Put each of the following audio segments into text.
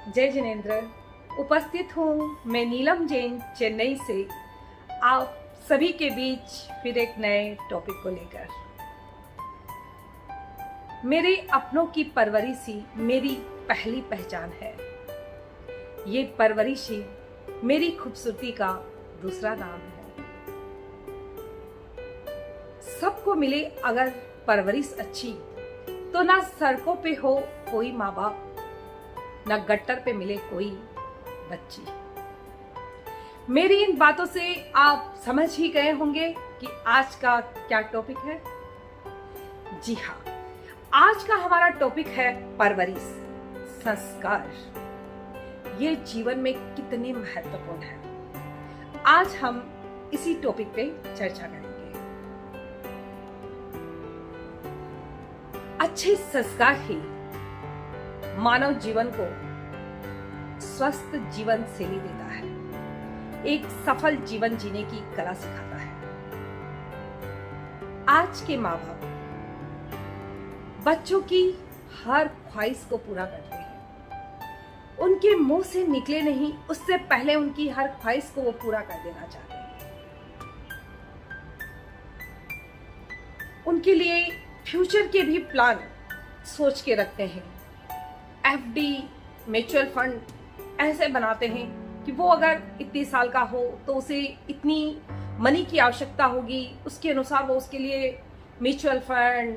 जय जिनेंद्र। उपस्थित हूँ मैं नीलम जैन चेन्नई से आप सभी के बीच फिर एक नए टॉपिक को लेकर। मेरे अपनों की परवरिश ही मेरी पहली पहचान है। ये परवरिश ही मेरी खूबसूरती का दूसरा नाम है। सबको मिले अगर परवरिश अच्छी तो ना सड़कों पे हो कोई माँ बाप, ना गट्टर पे मिले कोई बच्ची। मेरी इन बातों से आप समझ ही गए होंगे कि आज का क्या टॉपिक है। जी हाँ, आज का हमारा टॉपिक है परवरिश, संस्कार। ये जीवन में कितने महत्वपूर्ण है, आज हम इसी टॉपिक पे चर्चा करेंगे। अच्छे संस्कार ही मानव जीवन को स्वस्थ जीवन शैली देता है, एक सफल जीवन जीने की कला सिखाता है। आज के माँ बाप बच्चों की हर ख्वाहिश को पूरा करते हैं। उनके मुंह से निकले नहीं उससे पहले उनकी हर ख्वाहिश को वो पूरा कर देना चाहते हैं। उनके लिए फ्यूचर के भी प्लान सोच के रखते हैं। एफडी, म्यूचुअल फंड ऐसे बनाते हैं कि वो अगर इतने साल का हो तो उसे इतनी मनी की आवश्यकता होगी, उसके अनुसार वो उसके लिए म्यूचुअल फंड,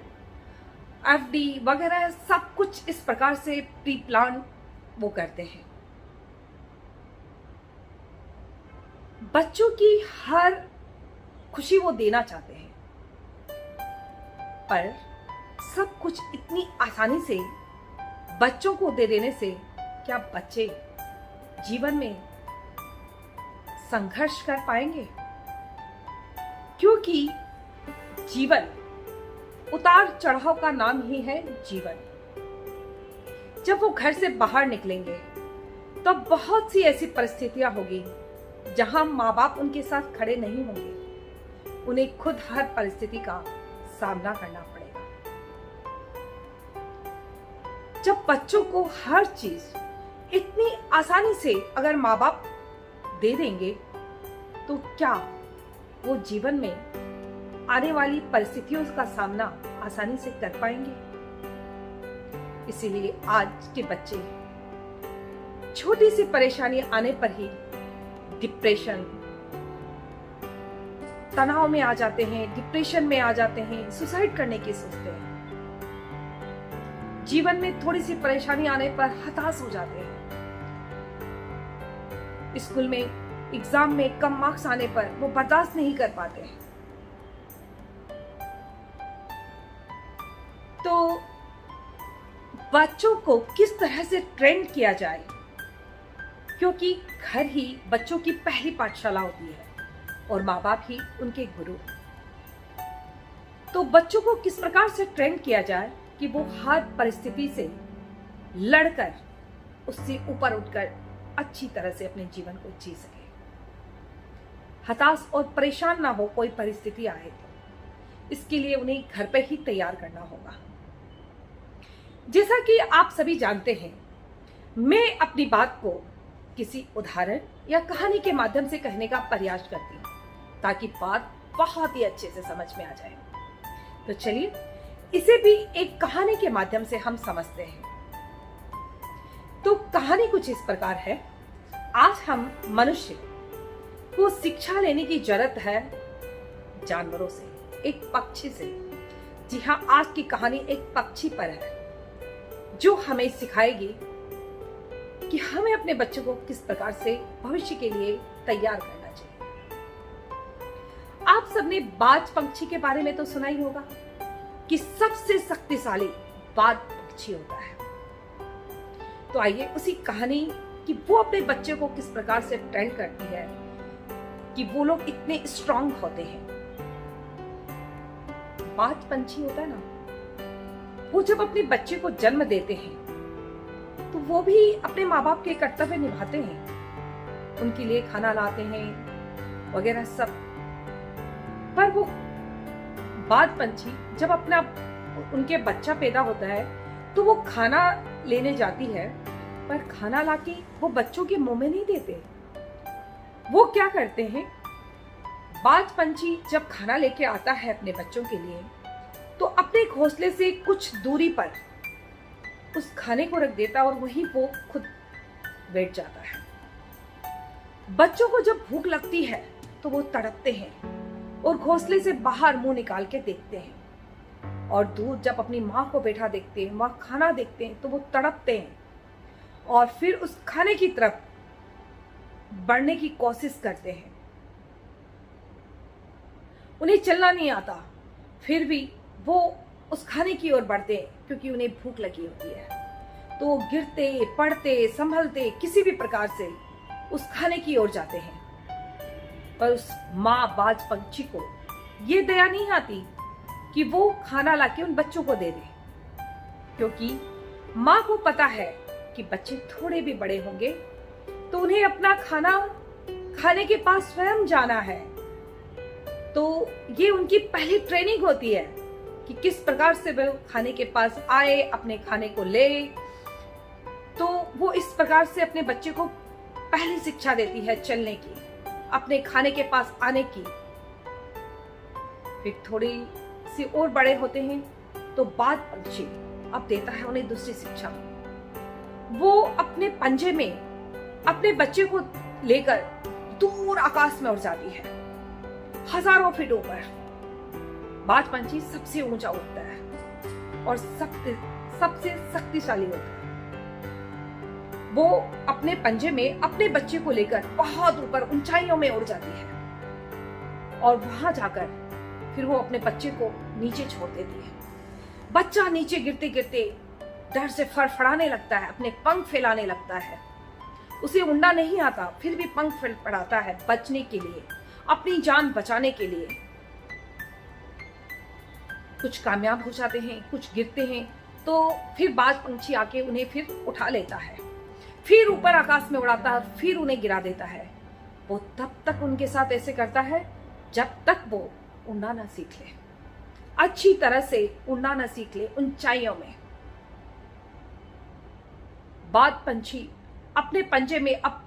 एफडी वगैरह सब कुछ इस प्रकार से प्री प्लान वो करते हैं। बच्चों की हर खुशी वो देना चाहते हैं, पर सब कुछ इतनी आसानी से बच्चों को दे देने से क्या बच्चे जीवन में संघर्ष कर पाएंगे? क्योंकि जीवन उतार चढ़ाव का नाम ही है जीवन। जब वो घर से बाहर निकलेंगे तो बहुत सी ऐसी परिस्थितियां होगी जहां माँ बाप उनके साथ खड़े नहीं होंगे। उन्हें खुद हर परिस्थिति का सामना करना पड़ेगा। जब बच्चों को हर चीज इतनी आसानी से अगर माँ बाप दे देंगे तो क्या वो जीवन में आने वाली परिस्थितियों का सामना आसानी से कर पाएंगे? इसीलिए आज के बच्चे छोटी सी परेशानी आने पर ही डिप्रेशन, तनाव में आ जाते हैं, डिप्रेशन में आ जाते हैं, सुसाइड करने की सोचते हैं। जीवन में थोड़ी सी परेशानी आने पर हताश हो जाते हैं। स्कूल में एग्जाम में कम मार्क्स आने पर वो बर्दाश्त नहीं कर पाते हैं। तो बच्चों को किस तरह से ट्रेन किया जाए, क्योंकि घर ही बच्चों की पहली पाठशाला होती है और माँ बाप ही उनके गुरु। तो बच्चों को किस प्रकार से ट्रेन किया जाए कि वो हर परिस्थिति से लड़कर उससे ऊपर उठकर अच्छी तरह से अपने जीवन को जी सके, हताश और परेशान ना हो कोई परिस्थिति आए तो। इसके लिए उन्हें घर पे ही तैयार करना होगा। जैसा कि आप सभी जानते हैं, मैं अपनी बात को किसी उदाहरण या कहानी के माध्यम से कहने का प्रयास करती हूँ ताकि बात बहुत ही अच्छे से समझ में आ जाए। तो चलिए इसे भी एक कहानी के माध्यम से हम समझते हैं। तो कहानी कुछ इस प्रकार है। आज हम मनुष्य को शिक्षा लेने की जरूरत है जानवरों से, एक पक्षी से। जी हाँ, आज की कहानी एक पक्षी पर है जो हमें सिखाएगी कि हमें अपने बच्चों को किस प्रकार से भविष्य के लिए तैयार करना चाहिए। आप सबने बाज पक्षी के बारे में तो सुना ही होगा कि सबसे शक्तिशाली बाज पक्षी होता है। तो आइए उसी कहानी कि वो अपने बच्चे को किस प्रकार से ट्रेन करती है कि वो लोग इतने स्ट्रांग होते हैं। बाज पंछी होता है ना, वो जब अपने बच्चे को जन्म देते हैं तो वो भी अपने माँ बाप के कर्तव्य निभाते हैं, उनके लिए खाना लाते हैं वगैरह सब। पर वो बाज पंछी जब अपना उनके बच्चा पैदा होता है तो वो खाना लेने जाती है पर खाना लाके वो बच्चों के मुंह में नहीं देते। वो क्या करते हैं, बाज पंछी जब खाना लेके आता है अपने बच्चों के लिए, तो अपने घोंसले से कुछ दूरी पर उस खाने को रख देता और वहीं वो खुद बैठ जाता है। बच्चों को जब भूख लगती है तो वो तड़पते हैं और घोंसले से बाहर मुंह निकाल के देखते हैं, और दूर जब अपनी माँ को बैठा देखते हैं, माँ खाना देखते हैं, तो वो तड़पते हैं और फिर उस खाने की तरफ बढ़ने की कोशिश करते हैं। उन्हें चलना नहीं आता, फिर भी वो उस खाने की ओर बढ़ते हैं क्योंकि उन्हें भूख लगी होती है। तो वो गिरते पड़ते संभलते किसी भी प्रकार से उस खाने की ओर जाते हैं, पर उस माँ बाज पंछी को ये दया नहीं आती कि वो खाना लाके उन बच्चों को दे दे, क्योंकि माँ को पता है कि बच्चे थोड़े भी बड़े होंगे तो उन्हें अपना खाना खाने के पास स्वयं जाना है। तो ये उनकी पहली ट्रेनिंग होती है कि किस प्रकार से वो खाने के पास आए, अपने खाने को ले। तो वो इस प्रकार से अपने बच्चे को पहली शिक्षा देती है चलने की, अपने खाने के पास आने की। फिर थोड़ी सी और बड़े होते हैं तो बाज पंछी अब देता है उन्हें दूसरी शिक्षा। वो अपने पंजे में अपने बच्चे को लेकर दूर आकाश में उड़ जाती है, हजारों फीट ऊपर। बाज पंछी सबसे ऊंचा उड़ता है और सबसे शक्तिशाली होता है। वो अपने पंजे में अपने बच्चे को लेकर बहुत ऊपर ऊंचाइयों में उड़ जाती है और वहां जाकर फिर वो अपने बच्चे को नीचे छोड़ देती है। बच्चा नीचे गिरते गिरते डर से फड़फड़ाने लगता है, अपने पंख फैलाने लगता है। उसे उड़ना नहीं आता, फिर भी पंख फड़फड़ाता है बचने के लिए, अपनी जान बचाने के लिए। कुछ कामयाब हो जाते हैं, कुछ गिरते हैं, तो फिर बाज पंछी आके उन्हें फिर उठा लेता है, फिर ऊपर आकाश में उड़ाता है, फिर उन्हें गिरा देता है। वो तब तक उनके साथ ऐसे करता है जब तक वो उड़ना ना सीख ले, अच्छी तरह से उड़ना ना सीख ले ऊंचाइयों में। बाज पंछी अपने पंजे में अब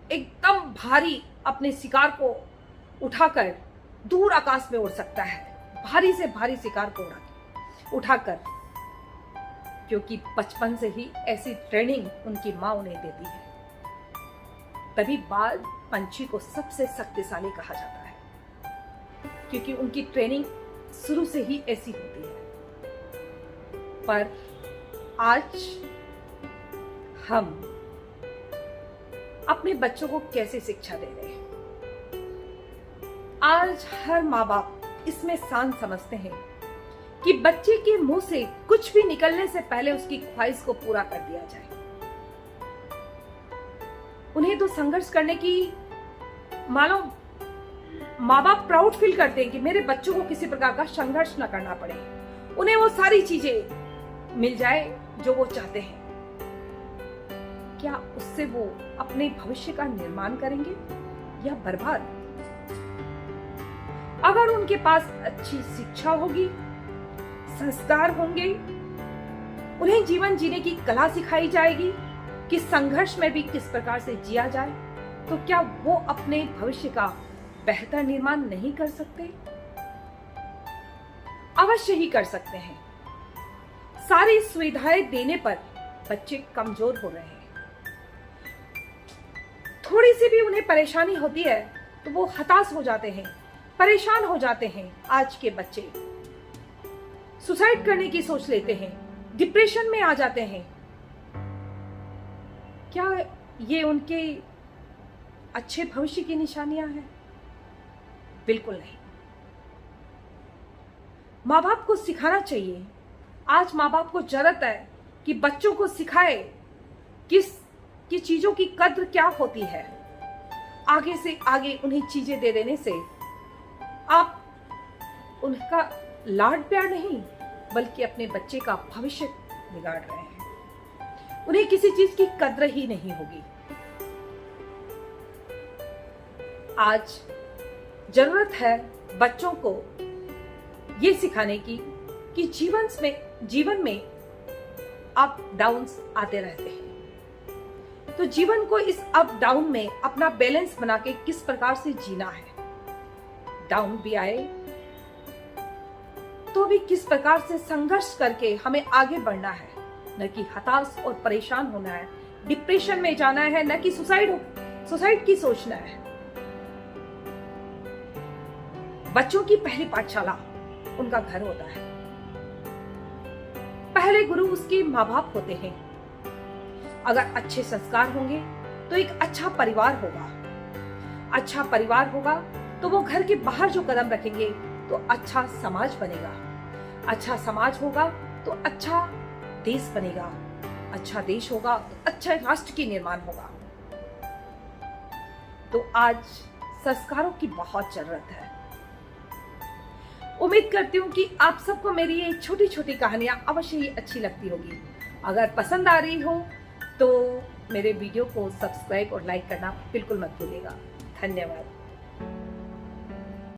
एकदम भारी अपने शिकार को उठाकर दूर आकाश में उड़ सकता है, भारी से भारी शिकार को उठाकर, क्योंकि बचपन से ही ऐसी ट्रेनिंग उनकी माँ उन्हें देती है। तभी बाज पंछी को सबसे शक्तिशाली कहा जाता है, क्योंकि उनकी ट्रेनिंग शुरू से ही ऐसी होती है। पर आज हम अपने बच्चों को कैसे शिक्षा दे रहे हैं? आज हर माँ बाप इसमें शान समझते हैं कि बच्चे के मुंह से कुछ भी निकलने से पहले उसकी ख्वाहिश को पूरा कर दिया जाए। उन्हें तो संघर्ष करने की, मानो माँ बाप प्राउड फील करते हैं कि मेरे बच्चों को किसी प्रकार का संघर्ष न करना पड़े, उन्हें वो सारी चीजें मिल जाए जो वो चाहते हैं। क्या उससे वो अपने भविष्य का निर्माण करेंगे या बर्बाद? अगर उनके पास अच्छी शिक्षा होगी, संस्कार होंगे, उन्हें जीवन जीने की कला सिखाई जाएगी कि संघर्ष में भी किस प्रकार से जिया जाए, तो क्या वो अपने भविष्य का बेहतर निर्माण नहीं कर सकते? अवश्य ही कर सकते हैं। सारी सुविधाएं देने पर बच्चे कमजोर हो रहे हैं। थोड़ी सी भी उन्हें परेशानी होती है तो वो हताश हो जाते हैं, परेशान हो जाते हैं। आज के बच्चे सुसाइड करने की सोच लेते हैं, डिप्रेशन में आ जाते हैं। क्या ये उनके अच्छे भविष्य की निशानियां हैं? बिल्कुल नहीं। माँ बाप को सिखाना चाहिए। आज माँ बाप को जरूरत है कि बच्चों को सिखाए कि चीजों की कद्र क्या होती है। आगे से आगे उन्हें चीजें दे देने से आप उनका लाड प्यार नहीं बल्कि अपने बच्चे का भविष्य बिगाड़ रहे हैं। उन्हें किसी चीज की कद्र ही नहीं होगी। आज जरूरत है बच्चों को ये सिखाने की कि जीवन में अप डाउन्स आते रहते हैं। तो जीवन को इस अप डाउन में अपना बैलेंस बना के किस प्रकार से जीना है। डाउन भी आए तो भी किस प्रकार से संघर्ष करके हमें आगे बढ़ना है, न कि हताश और परेशान होना है, डिप्रेशन में जाना है, न कि सुसाइड की सोचना है। बच्चों की पहली पाठशाला उनका घर होता है। पहले गुरु उसके माँ बाप होते हैं। अगर अच्छे संस्कार होंगे तो एक अच्छा परिवार होगा। अच्छा परिवार होगा तो वो घर के बाहर जो कदम रखेंगे तो अच्छा समाज बनेगा। अच्छा समाज होगा तो अच्छा देश बनेगा। अच्छा देश होगा तो अच्छा राष्ट्र की निर्माण होगा। तो आज संस्कारों की बहुत जरूरत है। उम्मीद करती हूँ कि आप सबको मेरी ये छोटी छोटी कहानियां अवश्य ही अच्छी लगती होगी। अगर पसंद आ रही हो तो मेरे वीडियो को सब्सक्राइब और लाइक करना बिल्कुल मत भूलिएगा। धन्यवाद।